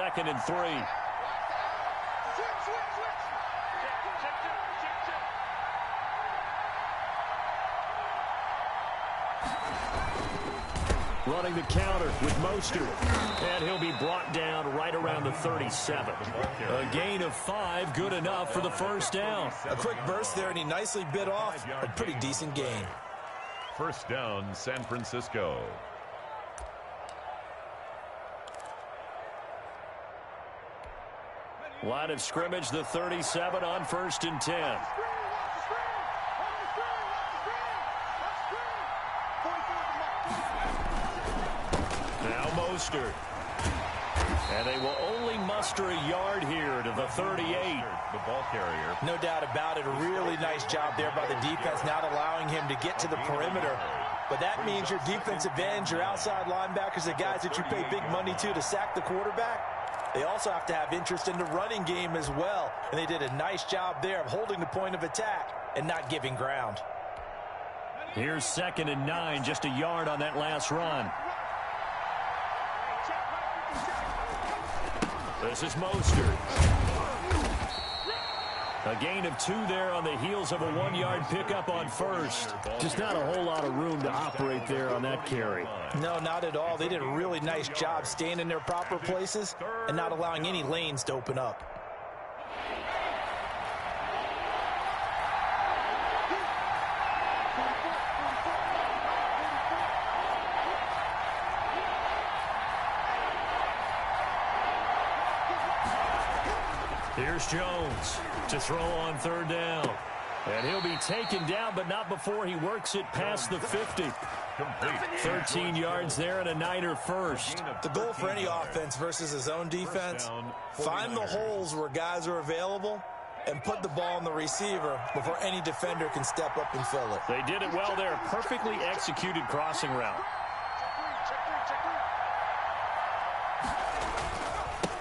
2nd and 3. Running the counter with Mostert. And he'll be brought down right around the 37. A gain of 5, good enough for the first down. A quick burst there, and he nicely bit off a pretty decent gain. First down, San Francisco. Line of scrimmage, the 37 on 1st and 10. Now Mostert. And they will only muster a yard here to the 38. The ball carrier. No doubt about it. A really nice job there by the defense, not allowing him to get to the perimeter. But that means your defensive ends, your outside linebackers, the guys that you pay big money to sack the quarterback, they also have to have interest in the running game as well. And they did a nice job there of holding the point of attack and not giving ground. Here's 2nd and 9, just a yard on that last run. This is Mostert. A gain of 2 there on the heels of a 1-yard pickup on 1st. Just not a whole lot of room to operate there on that carry. No, not at all. They did a really nice job staying in their proper places and not allowing any lanes to open up. Here's Jones to throw on 3rd down. And he'll be taken down, but not before he works it past the 50. 13 yards there and a Niner first. The goal for any offense versus his own defense, find the holes where guys are available and put the ball on the receiver before any defender can step up and fill it. They did it well there. Perfectly executed crossing route.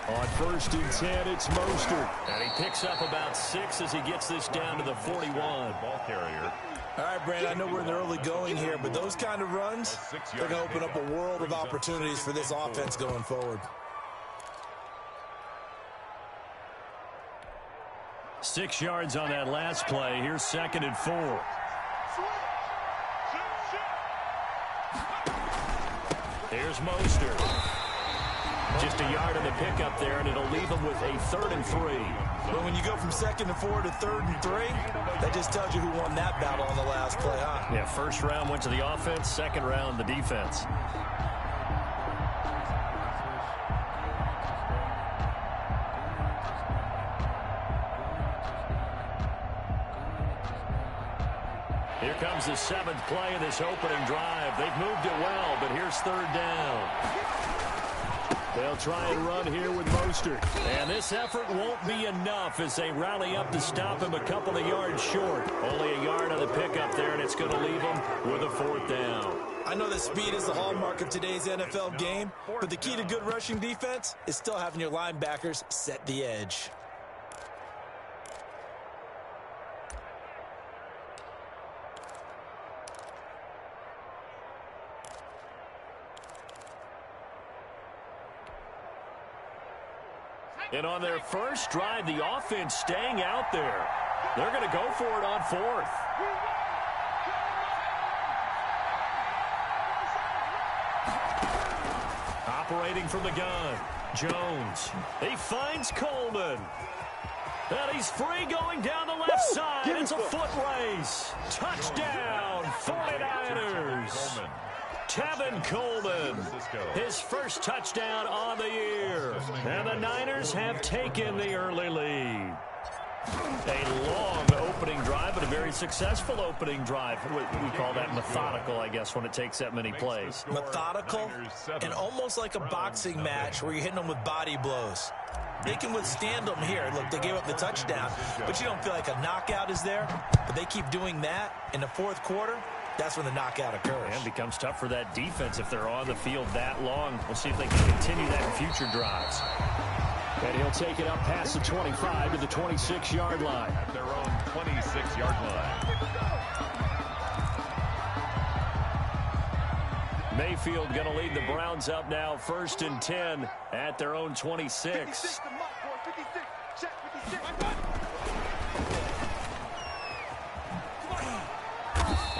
On 1st and 10, it's Mostert. And he picks up about 6 as he gets this down to the 41. Ball carrier. All right, Brandon, I know we're in the early going here, but those kind of runs, they're going to open up a world of opportunities for this offense going forward. 6 yards on that last play. Here's 2nd and 4. Here's Mostert. Just a yard on the pickup there, and it'll leave them with a 3rd and 3. But when you go from 2nd and 4 to 3rd and 3, that just tells you who won that battle on the last play, huh? Yeah, 1st round went to the offense, 2nd round the defense. Here comes the 7th play of this opening drive. They've moved it well, but here's 3rd down. They'll try and run here with Mostert. And this effort won't be enough as they rally up to stop him a couple of yards short. Only a yard on the pickup there, and it's going to leave him with a 4th down. I know that speed is the hallmark of today's NFL game, but the key to good rushing defense is still having your linebackers set the edge. And on their first drive, the offense staying out there. They're going to go for it on 4th. Operating from the gun, Jones. He finds Coleman. And he's free going down the left side. It's a foot race. Touchdown, 49ers. Tevin Coleman, his first touchdown on the year. And the Niners have taken the early lead. A long opening drive, but a very successful opening drive. We call that methodical, I guess, when it takes that many plays. Methodical and almost like a boxing match where you're hitting them with body blows. They can withstand them here. Look, they gave up the touchdown, but you don't feel like a knockout is there. But they keep doing that in the 4th quarter. That's when the knockout occurs. And becomes tough for that defense if they're on the field that long. We'll see if they can continue that in future drives. And he'll take it up past the 25 to the 26-yard line. At their own 26-yard line. Mayfield going to lead the Browns up now 1st and 10 at their own 26.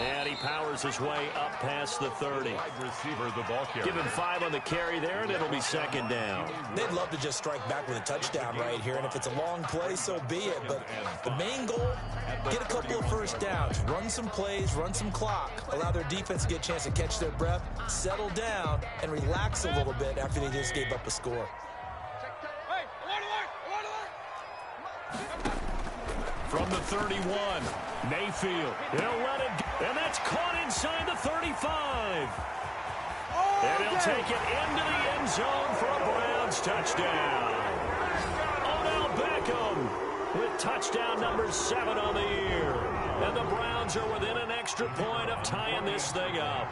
And he powers his way up past the 30. Receiver, the ball carrier. Give him 5 on the carry there, and it'll be 2nd down. They'd love to just strike back with a touchdown right here, and if it's a long play, so be it. But the main goal, get a couple of first downs, run some plays, run some clock, allow their defense to get a chance to catch their breath, settle down, and relax a little bit after they just gave up a score. From the 31, Mayfield. He'll let it go, and that's caught inside the 35. And he'll take it into the end zone for a Browns touchdown. Odell Beckham with touchdown number 7 on the year. And the Browns are within an extra point of tying this thing up.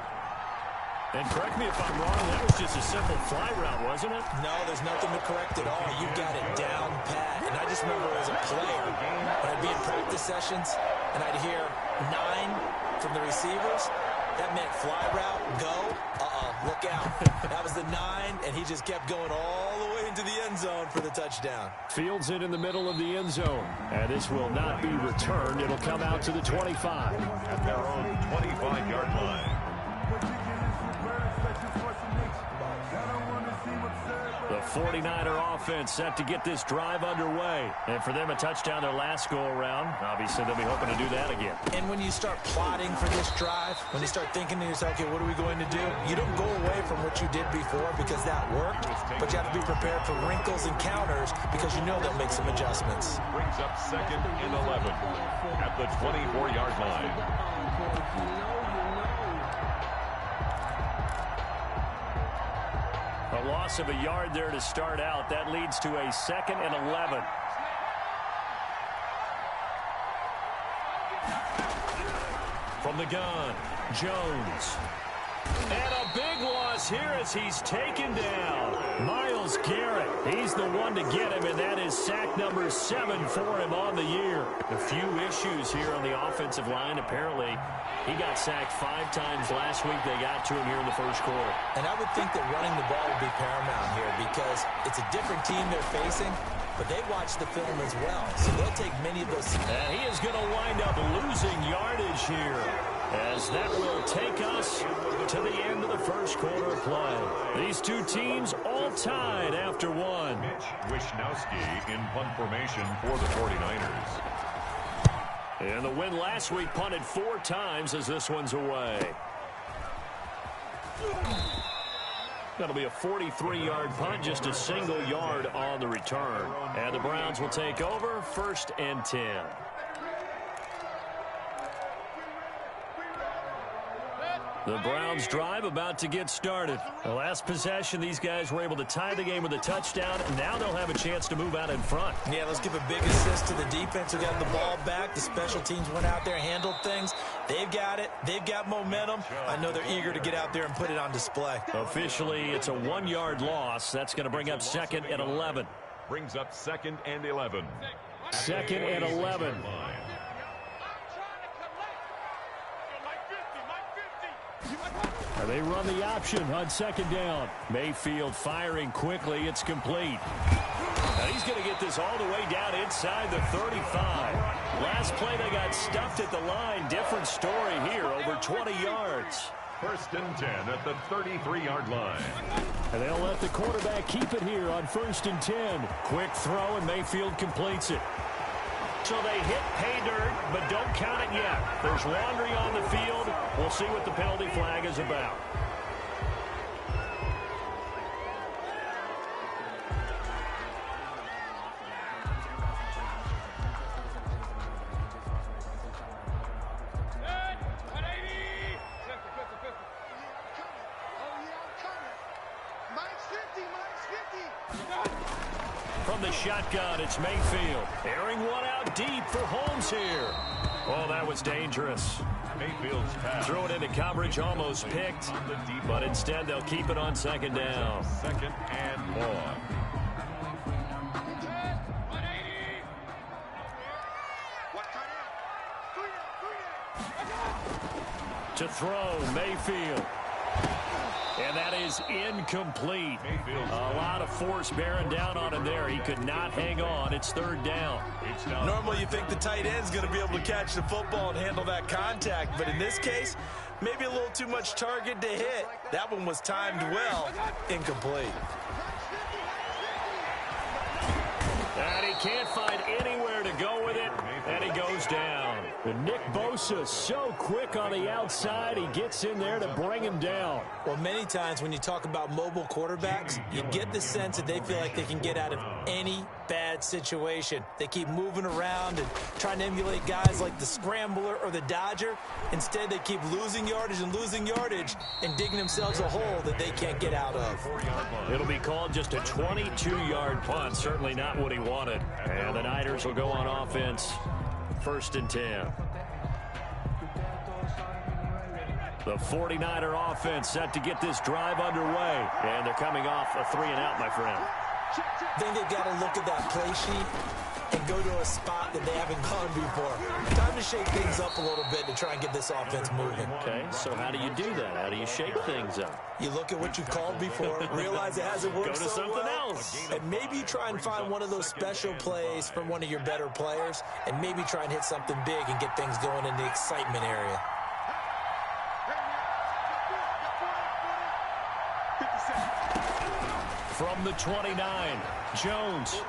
And correct me if I'm wrong, that was just a simple fly route, wasn't it? No, there's nothing to correct at all. You've got it down pat. And I just remember as a player, when I'd be in practice sessions, and I'd hear 9 from the receivers, that meant fly route, go, look out. That was the 9, and he just kept going all the way into the end zone for the touchdown. Fields it in the middle of the end zone. And this will not be returned. It'll come out to the 25. At their own 25-yard line. The 49er offense set to get this drive underway. And for them, a touchdown their last go-around. Obviously, they'll be hoping to do that again. And when you start plotting for this drive, when you start thinking to yourself, okay, what are we going to do? You don't go away from what you did before because that worked, but you have to be prepared for wrinkles and counters because you know they'll make some adjustments. Brings up 2nd and 11 at the 24-yard line. A loss of a yard there to start out. That leads to a 2nd and 11. From the gun, Jones. And a big loss here as he's taken down. Myles Garrett, he's the one to get him, and that is sack number 7 for him on the year. A few issues here on the offensive line. Apparently, he got sacked 5 times last week. They got to him here in the first quarter. And I would think that running the ball would be paramount here because it's a different team they're facing, but they watch the film as well. So they'll take many of those. And he is going to wind up losing yardage here, as that will take us to the end of the first quarter of play. These two teams all tied after one. Mitch Wishnowsky in punt formation for the 49ers. And the win last week punted 4 times as this one's away. That'll be a 43-yard punt, just a single yard on the return. And the Browns will take over 1st and 10. The Browns drive about to get started. The last possession, these guys were able to tie the game with a touchdown. Now they'll have a chance to move out in front. Yeah, let's give a big assist to the defense who got the ball back. The special teams went out there, handled things. They've got it. They've got momentum. I know they're eager to get out there and put it on display. Officially, it's a 1-yard loss. That's going to bring up 2nd and 11. Brings up 2nd and 11. 2nd and 11. They run the option on 2nd down. Mayfield firing quickly. It's complete. Now he's going to get this all the way down inside the 35. Last play, they got stuffed at the line. Different story here, over 20 yards. 1st and 10 at the 33-yard line. And they'll let the quarterback keep it here on 1st and 10. Quick throw, and Mayfield completes it. So they hit pay dirt, but don't count it yet. There's laundry on the field. We'll see what the penalty flag is about. From the shotgun, it's Mayfield. Airing one out deep for Holmes here. Oh, that was dangerous. Mayfield's pass. Throw it into coverage, almost picked. But instead, they'll keep it on 2nd down. 2nd and long. To throw, Mayfield. And that is incomplete. A lot of force bearing down on him there. He could not hang on. It's third down. Normally you think the tight end's going to be able to catch the football and handle that contact, but in this case, maybe a little too much target to hit. That one was timed well. Incomplete. And he can't find anywhere to go with it, and he goes down. And Nick Bosa so quick on the outside, he gets in there to bring him down. Well, many times when you talk about mobile quarterbacks, you get the sense that they feel like they can get out of any bad situation. They keep moving around and trying to emulate guys like the Scrambler or the Dodger. Instead, they keep losing yardage and digging themselves a hole that they can't get out of. It'll be called just a 22-yard punt. Certainly not what he wanted. And the Niners will go on offense. 1st and 10. The 49er offense set to get this drive underway. And they're coming off a 3-and-out, my friend. I think they've got to look at that play sheet and go to a spot that they haven't gone before. Time to shake things up a little bit to try and get this offense moving. Okay, so how do you do that? How do you shake things up? You look at what you called before, realize it hasn't worked Go to so something well, else. and maybe you try and find one of those special plays from one of your better players, and maybe try and hit something big and get things going in the excitement area. From the 29, Jones.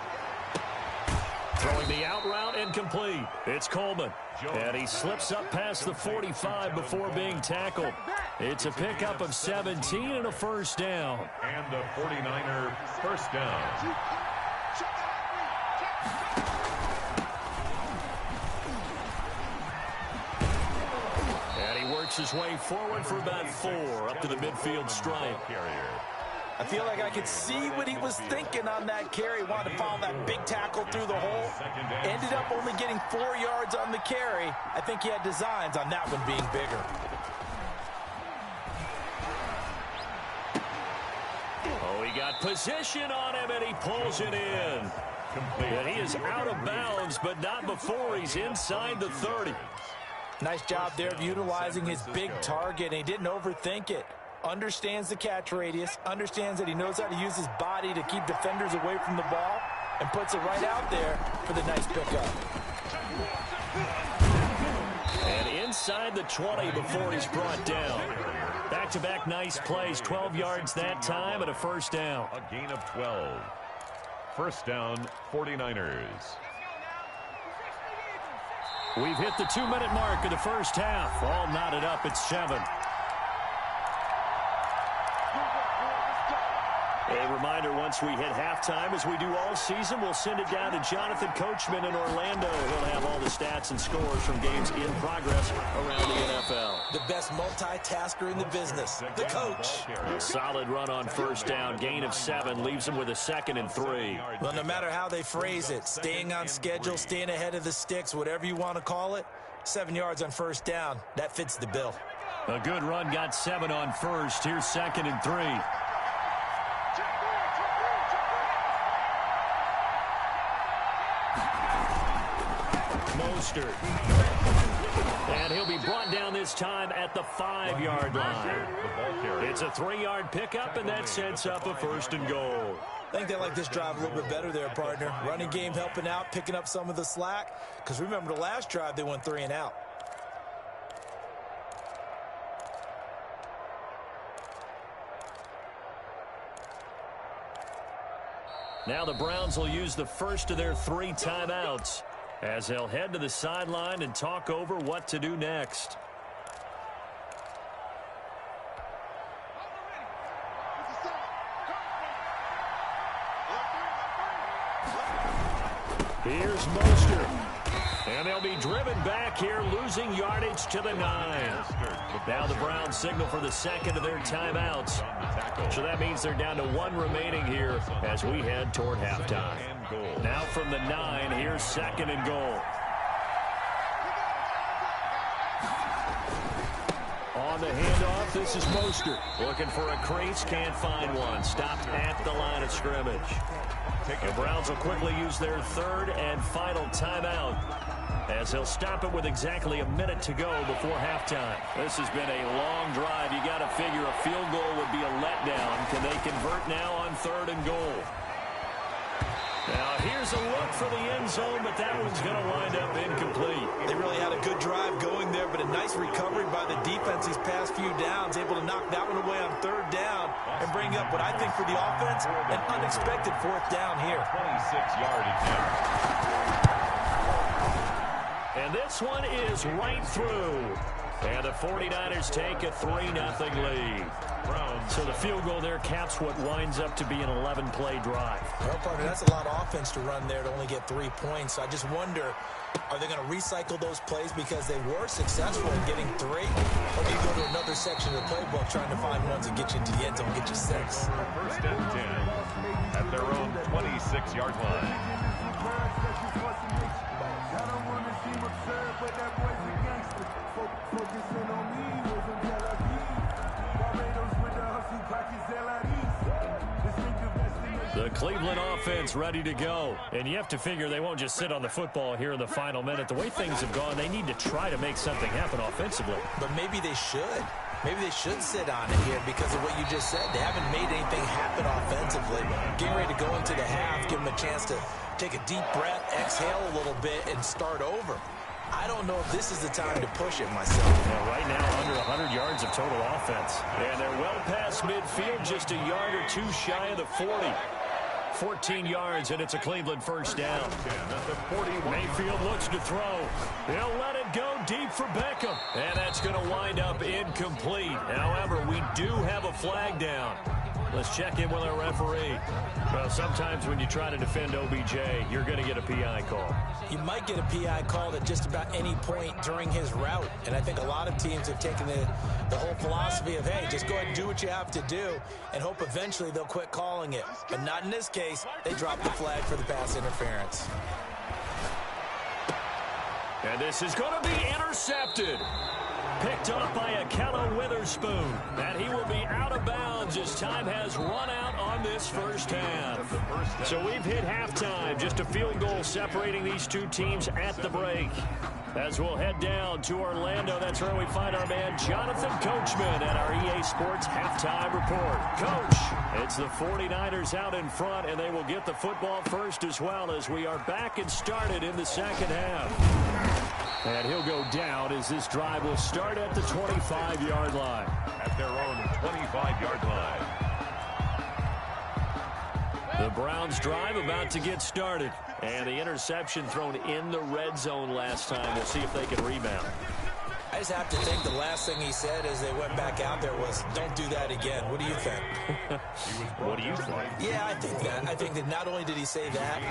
Throwing the out route, incomplete. It's Coleman. And he slips up past the 45 before being tackled. It's a pickup of 17 and a first down. And the 49er first down. And he works his way forward for about 4 up to the midfield stripe. I feel like I could see what he was thinking on that carry. Wanted to follow that big tackle through the hole. Ended up only getting 4 yards on the carry. I think he had designs on that one being bigger. Oh, he got position on him, and he pulls it in. And he is out of bounds, but not before he's inside the 30. Nice job there of utilizing his big target, and he didn't overthink it. Understands the catch radius, understands that he knows how to use his body to keep defenders away from the ball, and puts it right out there for the nice pickup. And inside the 20 before he's brought down. Back-to-back nice plays, 12 yards that time and a first down. A gain of 12. First down, 49ers. We've hit the 2-minute mark of the first half. All knotted up at 7. A reminder, once we hit halftime, as we do all season, we'll send it down to Jonathan Coachman in Orlando. He'll have all the stats and scores from games in progress around the NFL. The best multitasker in the business, the coach. A solid run on first down. Gain of 7 leaves him with a 2nd and 3. Well, no matter how they phrase it, staying on schedule, staying ahead of the sticks, whatever you want to call it, 7 yards on first down, that fits the bill. A good run, got 7 on first. Here's 2nd and 3. Mostert. And he'll be brought down this time at the 5-yard line. It's a 3-yard pickup, and that sets up a 1st and goal. I think they like this drive a little bit better there, partner. Running game helping out, picking up some of the slack. Because remember, the last drive, they went 3 and out. Now the Browns will use the first of their 3 timeouts as they'll head to the sideline and talk over what to do next. Here's Mostert. And they'll be driven back here, losing yardage to the 9. Now the Browns signal for the 2nd of their timeouts. So that means they're down to 1 remaining here as we head toward halftime. Now from the 9, here's 2nd and goal. On the handoff, this is Mostert. Looking for a crease, can't find one. Stopped at the line of scrimmage. The Browns will quickly use their 3rd and final timeout. as they'll stop it with exactly a minute to go before halftime. This has been a long drive. You got to figure a field goal would be a letdown. Can they convert now on 3rd and goal? Now here's a look for the end zone, but that one's going to wind up incomplete. They really had a good drive going there, but a nice recovery by the defense these past few downs, able to knock that one away on 3rd down and bring up what I think for the offense, an unexpected 4th down here. 26-yard attempt. And this one is right through. And the 49ers take a 3-0 lead. So the field goal there caps what winds up to be an 11-play drive. Well, partner, that's a lot of offense to run there to only get 3 points. So I just wonder, are they going to recycle those plays because they were successful in getting 3? Or do you go to another section of the playbook trying to find ones that get you into the end zone, get you 6? 1st and 10 at their own 26-yard line. The Cleveland offense ready to go. And you have to figure they won't just sit on the football here in the final minute. The way things have gone, they need to try to make something happen offensively. But maybe they should. Maybe they should sit on it here because of what you just said. They haven't made anything happen offensively. Getting ready to go into the half, give them a chance to take a deep breath, exhale a little bit, and start over. I don't know if this is the time to push it myself. Yeah, right now, under 100 yards of total offense. And they're well past midfield, just a yard or two shy of the 40. 14 yards, and it's a Cleveland 1st down. Mayfield looks to throw. He'll let it go deep for Beckham. And that's going to wind up incomplete. However, we do have a flag down. Let's check in with our referee. Well, sometimes when you try to defend OBJ, you're going to get a PI call. You might get a PI call at just about any point during his route. And I think a lot of teams have taken the whole philosophy of, hey, just go ahead and do what you have to do and hope eventually they'll quit calling it. But not in this case. They dropped the flag for the pass interference. And this is going to be intercepted. Picked up by Akello Witherspoon. And he will be out of bounds as time has run out on this 1st half. So we've hit halftime. Just a field goal separating these two teams at the break. As we'll head down to Orlando, that's where we find our man Jonathan Coachman at our EA Sports Halftime Report. Coach, it's the 49ers out in front, and they will get the football first as well as we are back and started in the 2nd half. And he'll go down as this drive will start at the 25-yard line. At their own 25-yard line. The Browns drive about to get started. And the interception thrown in the red zone last time. We'll see if they can rebound. I just have to think the last thing he said as they went back out there was, don't do that again. What do you think? What do you think? Yeah, I think that. I think that not only did he say that,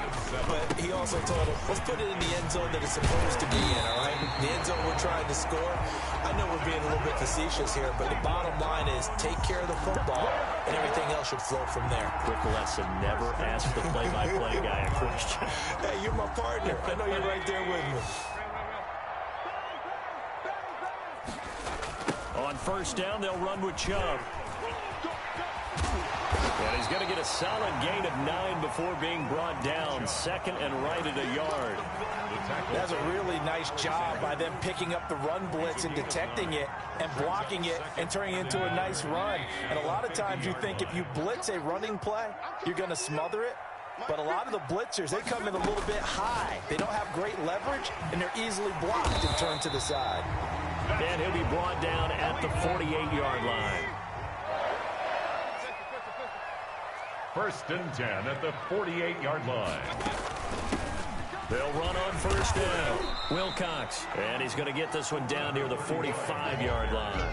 but he also told him, let's put it in the end zone that it's supposed to be in, all right? The end zone we're trying to score. I know we're being a little bit facetious here, but the bottom line is take care of the football, and everything else should flow from there. Quick lesson, never ask the play-by-play guy a question. Hey, you're my partner. I know you're right there with me. On 1st down, they'll run with Chubb. And he's going to get a solid gain of 9 before being brought down. 2nd and right at a yard. That's a really nice job by them picking up the run blitz and detecting it and blocking it and turning it into a nice run. And a lot of times you think if you blitz a running play, you're going to smother it. But a lot of the blitzers, they come in a little bit high. They don't have great leverage, and they're easily blocked and turned to the side. And he'll be brought down at the 48-yard line. 1st and 10 at the 48-yard line. They'll run on 1st down. Wilcox. And he's going to get this one down near the 45-yard line.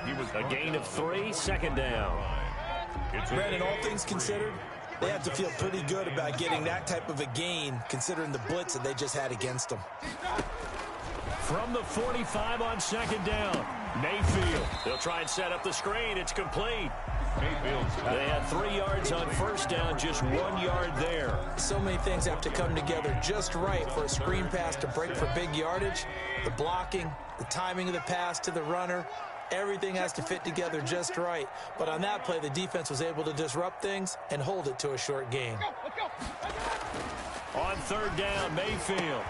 He was a gain of 3, 2nd down. Brandon, all things considered, they have to feel pretty good about getting that type of a gain considering the blitz that they just had against them. From the 45 on 2nd down, Mayfield. They'll try and set up the screen. It's complete. They had 3 yards on 1st down, just 1 yard there. So many things have to come together just right for a screen pass to break for big yardage. The blocking, the timing of the pass to the runner, everything has to fit together just right. But on that play, the defense was able to disrupt things and hold it to a short gain. On 3rd down, Mayfield.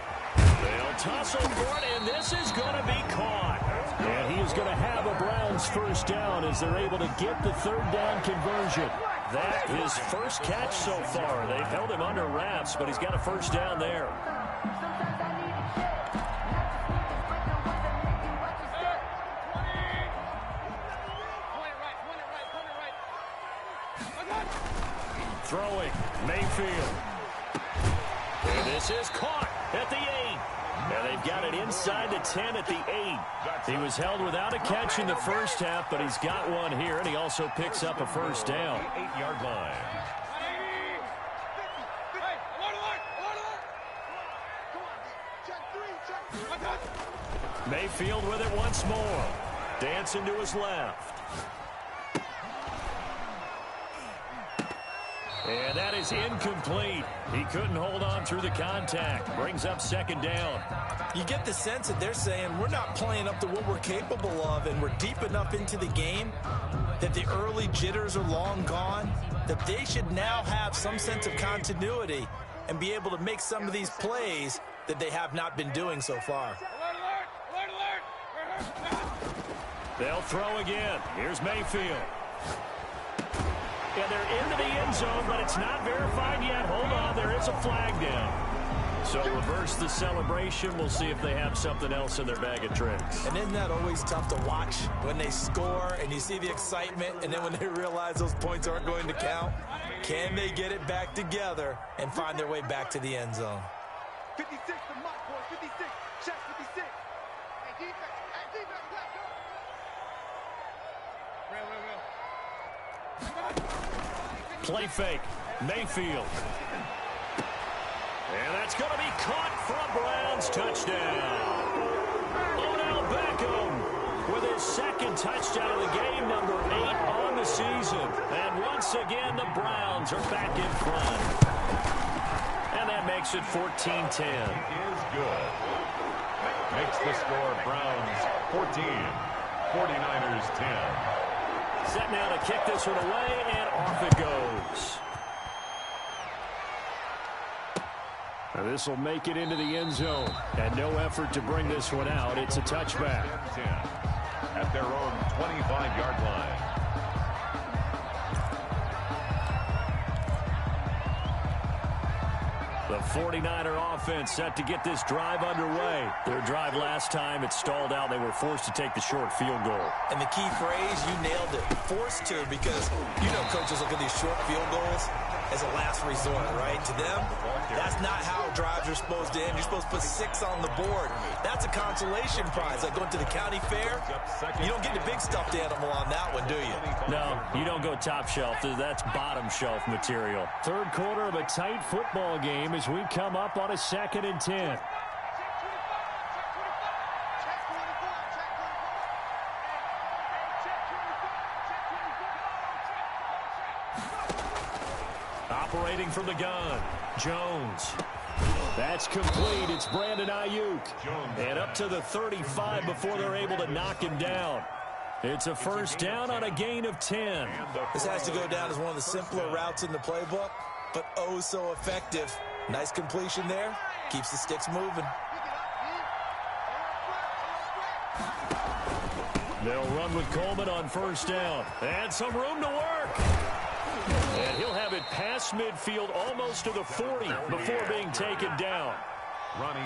They'll tussle for it, and this is going to be caught. And he is going to have a Browns first down as they're able to get the third down conversion. That is first catch so far. They've held him under wraps, but he's got a first down there. Throwing, Mayfield. And this is caught at the 8. And they've got it inside the 10 at the 8. He was held without a catch in the first half, but he's got one here, and he also picks up a first down. 8-yard line. Mayfield with it once more. Dancing to his left. And that is incomplete. He couldn't hold on through the contact. Brings up second down. You get the sense that they're saying we're not playing up to what we're capable of, and we're deep enough into the game that the early jitters are long gone, that they should now have some sense of continuity and be able to make some of these plays that they have not been doing so far. They'll throw again. Here's Mayfield. And they're into the end zone, but it's not verified yet. Hold on, there is a flag down. So reverse the celebration. We'll see if they have something else in their bag of tricks. And isn't that always tough to watch when they score and you see the excitement, and then when they realize those points aren't going to count? Can they get it back together and find their way back to the end zone? 56 to Mike, boy, 56. Check 56. Hey, defense, let's go. Play fake. Mayfield. And that's going to be caught for a Browns touchdown. Odell Beckham with his second touchdown of the game, number 8 on the season. And once again, the Browns are back in front. And that makes it 14-10. Is good. Makes the score Browns 14, 49ers 10. Set now to kick this one away, and off it goes. Now this will make it into the end zone, and no effort to bring this one out. It's a touchback. 10 at their own 25-yard line. The 49er offense set to get this drive underway. Their drive last time, it stalled out. They were forced to take the short field goal. And the key phrase, you nailed it, forced to, because you know coaches look at these short field goals as a last resort, right? To them, that's not how drives are supposed to end. You're supposed to put 6 on the board. That's a consolation prize. Like going to the county fair, you don't get the big stuffed animal on that one, do you? No, you don't go top shelf. That's bottom shelf material. Third quarter of a tight football game as we come up on a 2nd and 10. Operating from the gun, Jones. That's complete. It's Brandon Ayuk. And up to the 35 before they're able to knock him down. It's a first down on a gain of 10. This has to go down as one of the simpler routes in the playbook, but oh so effective. Nice completion there. Keeps the sticks moving. They'll run with Coleman on first down. And some room to work. And he'll have it past midfield almost to the 40 before being taken down.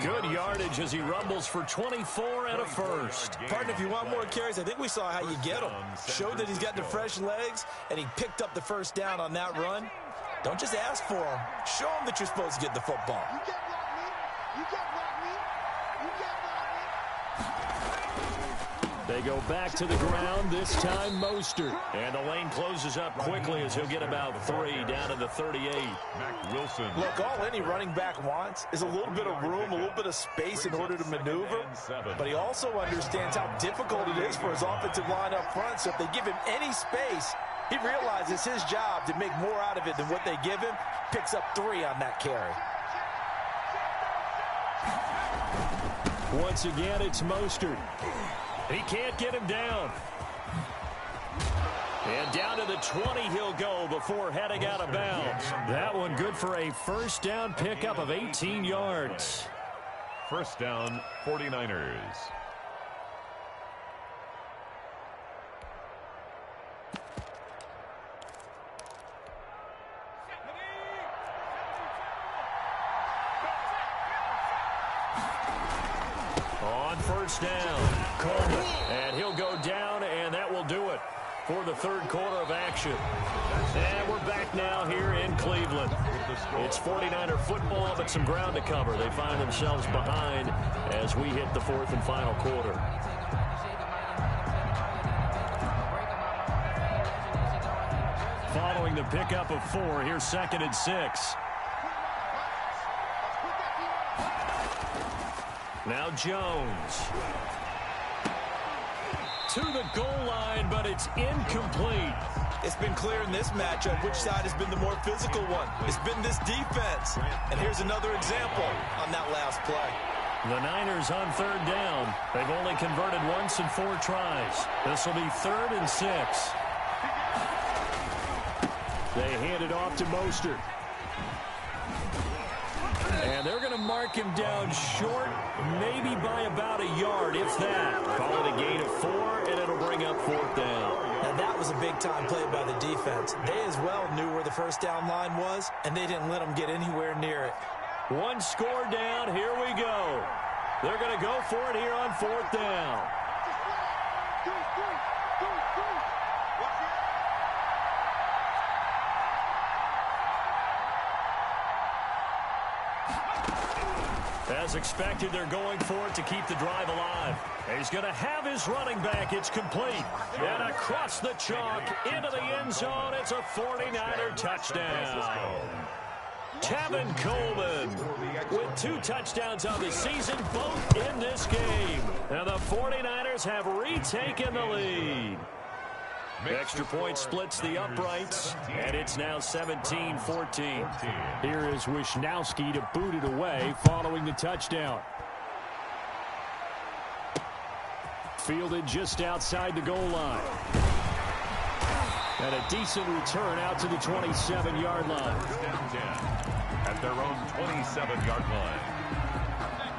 Good yardage as he rumbles for 24 and a first. Partner, if you want more carries, I think we saw how you get them. Showed that he's got the fresh legs, and he picked up the first down on that run. Don't just ask for him. Show him that you're supposed to get the football. You can't block me. You can't block me. You can't block me. They go back to the ground, this time Mostert. And the lane closes up quickly as he'll get about 3 down to the 38. Mac Wilson. Look, all any running back wants is a little bit of room, a little bit of space in order to maneuver. But he also understands how difficult it is for his offensive line up front. So if they give him any space, he realizes his job to make more out of it than what they give him. Picks up 3 on that carry. Once again, it's Mostert. He can't get him down. And down to the 20 he'll go before heading out of bounds. That one good for a first down pickup of 18 yards. First down, 49ers. On first down, Coleman. And he'll go down, and that will do it for the third quarter of action. And we're back now here in Cleveland. It's 49er football, but some ground to cover. They find themselves behind as we hit the fourth and final quarter. Following the pickup of 4, here's 2nd and 6. Now Jones. To the goal line, but it's incomplete. It's been clear in this matchup which side has been the more physical one. It's been this defense. And here's another example on that last play. The Niners on third down. They've only converted once in 4 tries. This will be 3rd and 6. They hand it off to Mostert. And they're going to mark him down short, maybe by about a yard, if that. Call it a gain of 4, and it'll bring up 4th down. Now that was a big-time play by the defense. They as well knew where the first down line was, and they didn't let them get anywhere near it. 1 score down. Here we go. They're going to go for it here on 4th down. As expected, they're going for it to keep the drive alive. He's going to have his running back. It's complete. And across the chalk, into the end zone. It's a 49er touchdown. Tevin Coleman with 2 touchdowns on the season, both in this game. And the 49ers have retaken the lead. Extra point splits the uprights, and it's now 17-14. Here is Wisnowski to boot it away following the touchdown. Fielded just outside the goal line. And a decent return out to the 27-yard line. At their own 27-yard line.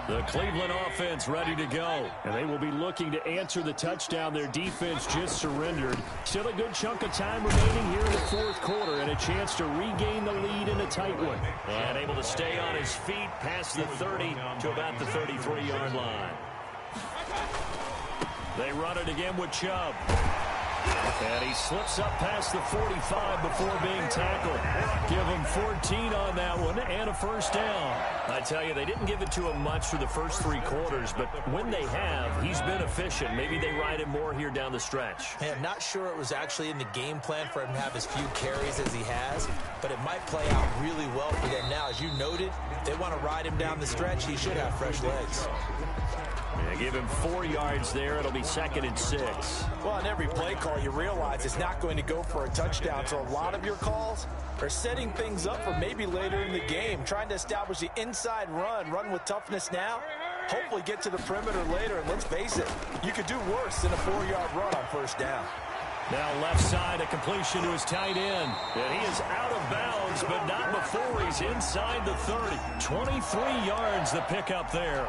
The Cleveland offense ready to go. And they will be looking to answer the touchdown their defense just surrendered. Still a good chunk of time remaining here in the fourth quarter and a chance to regain the lead in a tight one. And able to stay on his feet past the 30 to about the 33-yard line. They run it again with Chubb. And he slips up past the 45 before being tackled. Give him 14 on that one and a first down. I tell you, they didn't give it to him much for the first 3 quarters, but when they have, he's been efficient. Maybe they ride him more here down the stretch. Hey, I'm not sure it was actually in the game plan for him to have as few carries as he has, but it might play out really well for them now. As you noted, they want to ride him down the stretch. He should have fresh legs. Yeah, give him 4 yards there. It'll be 2nd and 6. Well, on every play call, you realize it's not going to go for a touchdown. So a lot of your calls are setting things up for maybe later in the game, trying to establish the inside run with toughness now, hopefully get to the perimeter later. And let's face it, you could do worse than a 4-yard run on first down. Now left side, a completion to his tight end. And he is out of bounds, but not before he's inside the 30. 23 yards the pickup there.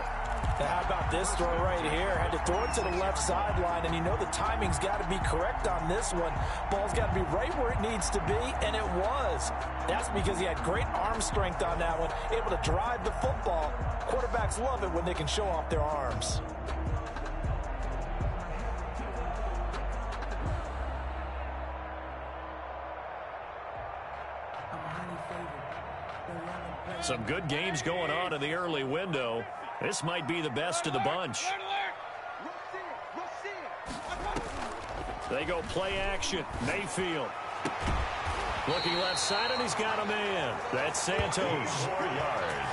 Now how about this throw right here? Had to throw it to the left sideline, and you know the timing's got to be correct on this one. Ball's got to be right where it needs to be, and it was. That's because he had great arm strength on that one, able to drive the football. Quarterbacks love it when they can show off their arms. Some good games going on in the early window. This might be the best of the bunch. They go play action. Mayfield. Looking left side, and he's got a man. That's Santos.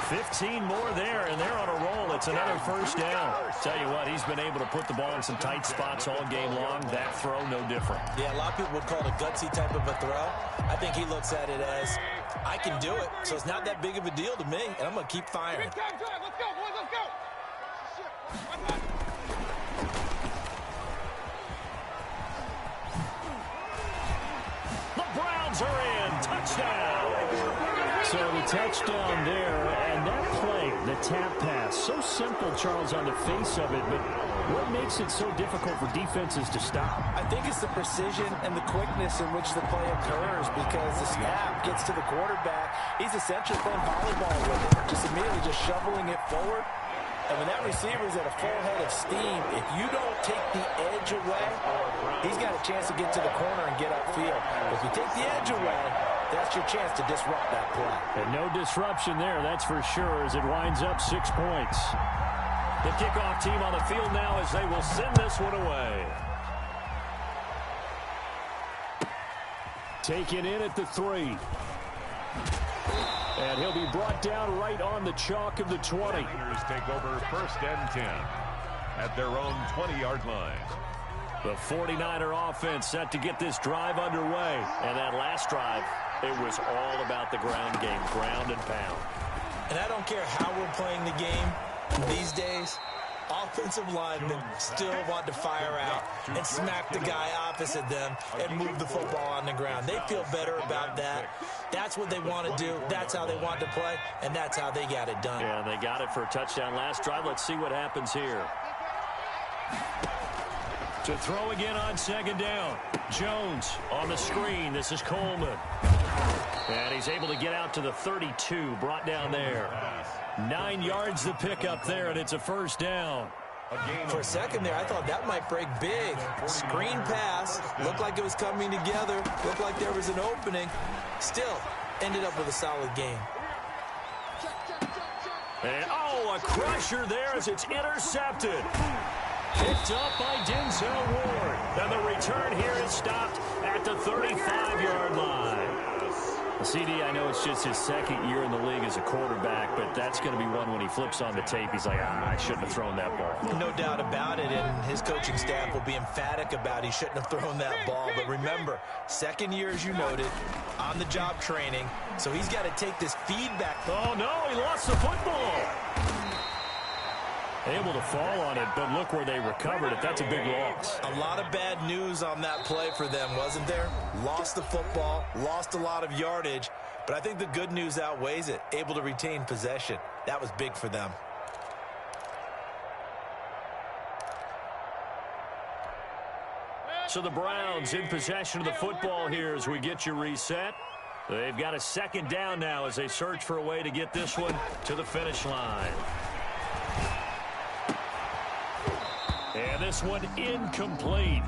15 more there, and they're on a roll. It's another first down. Tell you what, he's been able to put the ball in some tight spots all game long. That throw, no different. Yeah, a lot of people would call it a gutsy type of a throw. I think he looks at it as, I can do it, so it's not that big of a deal to me, and I'm going to keep firing. Let's go, boys, let's go. The Browns are in. Touchdown. So the touchdown there, and that play The tap pass. So simple, Charles, on the face of it, but what makes it so difficult for defenses to stop? I think it's the precision and the quickness in which the play occurs, because the snap gets to the quarterback. He's essentially playing volleyball with it, just immediately just shoveling it forward. And when that receiver's at a full head of steam, if you don't take the edge away, he's got a chance to get to the corner and get upfield. If you take the edge away, that's your chance to disrupt that play. And no disruption there, that's for sure, as it winds up 6 points. The kickoff team on the field now as they will send this one away. Taken in at the 3. And he'll be brought down right on the chalk of the 20. Niners take over 1st and 10 at their own 20-yard line. The 49er offense set to get this drive underway. And that last drive, it was all about the ground game, ground and pound. And I don't care how we're playing the game these days, offensive linemen still want to fire out and smack the guy opposite them and move the football on the ground. They feel better about that. That's what they want to do. That's how they want to play, and that's how they got it done. Yeah, they got it for a touchdown last drive. Let's see what happens here. To throw again on 2nd down. Jones on the screen. This is Coleman. And he's able to get out to the 32, brought down there. 9 yards the pickup there, and it's a 1st down. For a second there, I thought that might break big. Screen pass. Looked like it was coming together. Looked like there was an opening. Still, ended up with a solid game. And, oh, a crusher there as it's intercepted. Picked up by Denzel Ward. And the return here is stopped at the 35-yard line. CD, I know it's just his 2nd year in the league as a quarterback, but that's going to be one when he flips on the tape. He's like, I shouldn't have thrown that ball. No doubt about it, and his coaching staff will be emphatic about he shouldn't have thrown that ball. But remember, 2nd year, as you noted, on-the-job training, so he's got to take this feedback. Oh, no, he lost the football. Able to fall on it, but look where they recovered it. That's a big loss. A lot of bad news on that play for them, wasn't there? Lost the football, lost a lot of yardage, but I think the good news outweighs it. Able to retain possession. That was big for them. So the Browns in possession of the football here as we get you reset. They've got a 2nd down now as they search for a way to get this one to the finish line. And this one incomplete.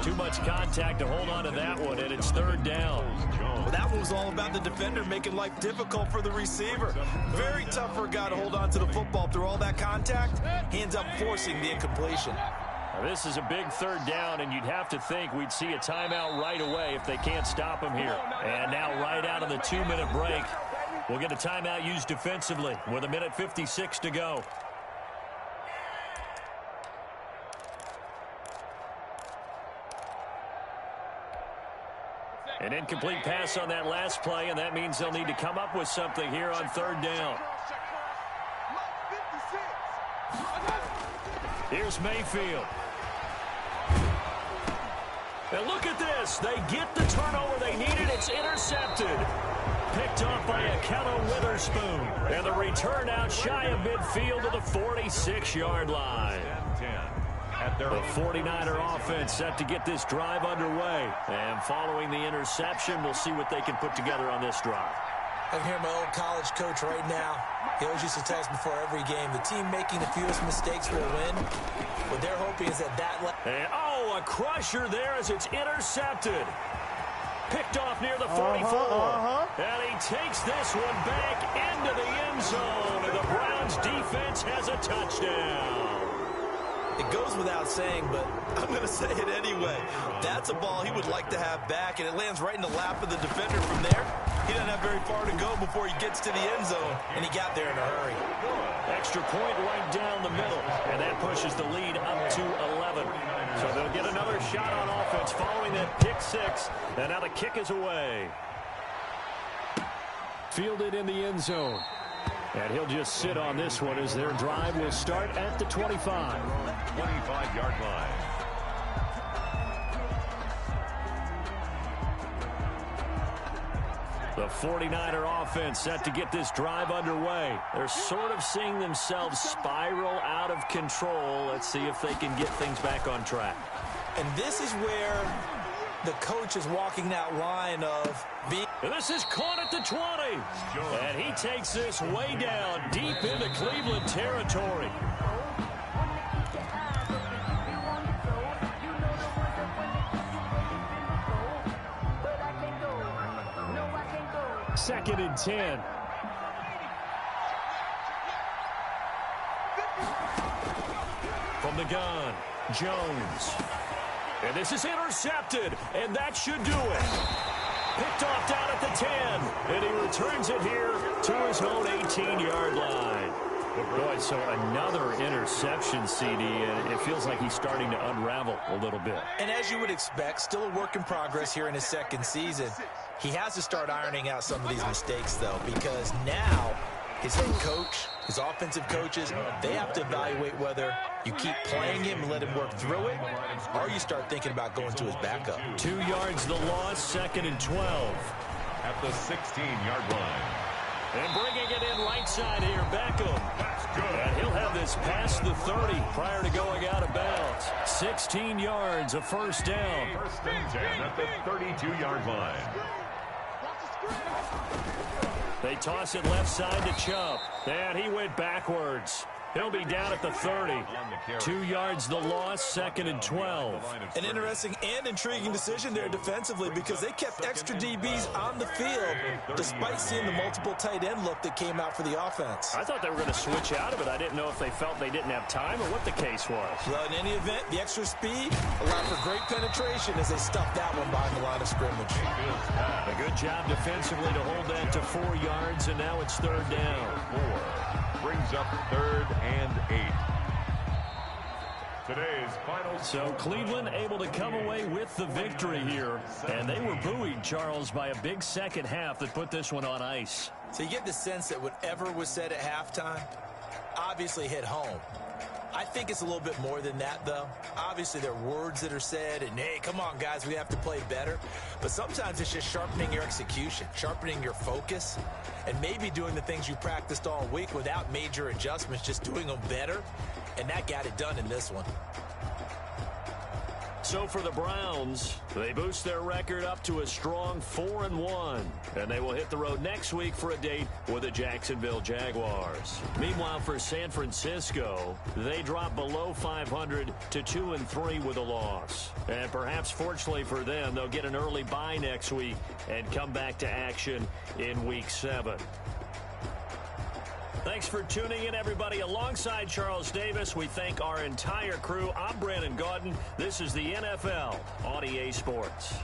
Too much contact to hold on to that one, and it's 3rd down. Well, that one was all about the defender making life difficult for the receiver. Very tough for a guy to hold on to the football through all that contact. He ends up forcing the incompletion. Now, this is a big 3rd down, and you'd have to think we'd see a timeout right away if they can't stop him here. And now right out of the 2-minute break, we'll get a timeout used defensively with 1:56 to go. An incomplete pass on that last play, and that means they'll need to come up with something here on 3rd down. Here's Mayfield. And look at this. They get the turnover they needed. It's intercepted. Picked off by Akello Witherspoon. And the return out shy of midfield to the 46-yard line. The 49er offense set to get this drive underway. And following the interception, we'll see what they can put together on this drive. I can hear my old college coach right now. He always used to tell us before every game, the team making the fewest mistakes will win. What they're hoping is that and, oh, a crusher there as it's intercepted. Picked off near the 44. And he takes this one back into the end zone. And the Browns defense has a touchdown. It goes without saying, but I'm going to say it anyway. That's a ball he would like to have back, and it lands right in the lap of the defender from there. He doesn't have very far to go before he gets to the end zone, and he got there in a hurry. Extra point right down the middle, and that pushes the lead up to 11. So they'll get another shot on offense following that pick 6, and now the kick is away. Fielded in the end zone. And he'll just sit on this one as their drive will start at the 25. 25-yard line. The 49er offense set to get this drive underway. They're sort of seeing themselves spiral out of control. Let's see if they can get things back on track. And this is where the coach is walking that line of being... And this is caught at the 20. And he takes this way down deep into Cleveland territory. Second and 10. From the gun, Jones. And this is intercepted, and that should do it. Picked off down at the 10, and he returns it here to his own 18-yard line. Boy, so another interception, CD, and it feels like he's starting to unravel a little bit. And as you would expect, still a work in progress here in his second season. He has to start ironing out some of these mistakes, though, because now his head coach, his offensive coaches, they have to evaluate whether you keep playing him and let him work through it, or you start thinking about going to his backup. 2 yards the loss, second and 12. At the 16-yard line. And bringing it in right side here, Beckham. And he'll have this past the 30 prior to going out of bounds. 16 yards, a first down. First and 10 at the 32-yard line. They toss it left side to Chubb. And he went backwards. He'll be down at the 30. 2 yards the loss, second and 12. An interesting and intriguing decision there defensively because they kept extra DBs on the field despite seeing the multiple tight end look that came out for the offense. I thought they were going to switch out of it. I didn't know if they felt they didn't have time or what the case was. Well, in any event, the extra speed allowed for great penetration as they stuffed that one behind the line of scrimmage. A good job defensively to hold that to 4 yards, and now it's third down. 4 brings up third and 8. Today's final. So Cleveland able to come away with the victory here. And they were buoyed, Charles, by a big second half that put this one on ice. So you get the sense that whatever was said at halftime obviously hit home. I think it's a little bit more than that, though. Obviously, there are words that are said, and, hey, come on, guys, we have to play better. But sometimes it's just sharpening your execution, sharpening your focus, and maybe doing the things you practiced all week without major adjustments, just doing them better, and that got it done in this one. So for the Browns, they boost their record up to a strong 4-1, and they will hit the road next week for a date with the Jacksonville Jaguars. Meanwhile, for San Francisco, they drop below 500 to 2-3 with a loss. And perhaps fortunately for them, they'll get an early bye next week and come back to action in Week 7. Thanks for tuning in, everybody. Alongside Charles Davis, we thank our entire crew. I'm Brandon Gaudin. This is the NFL on EA Sports.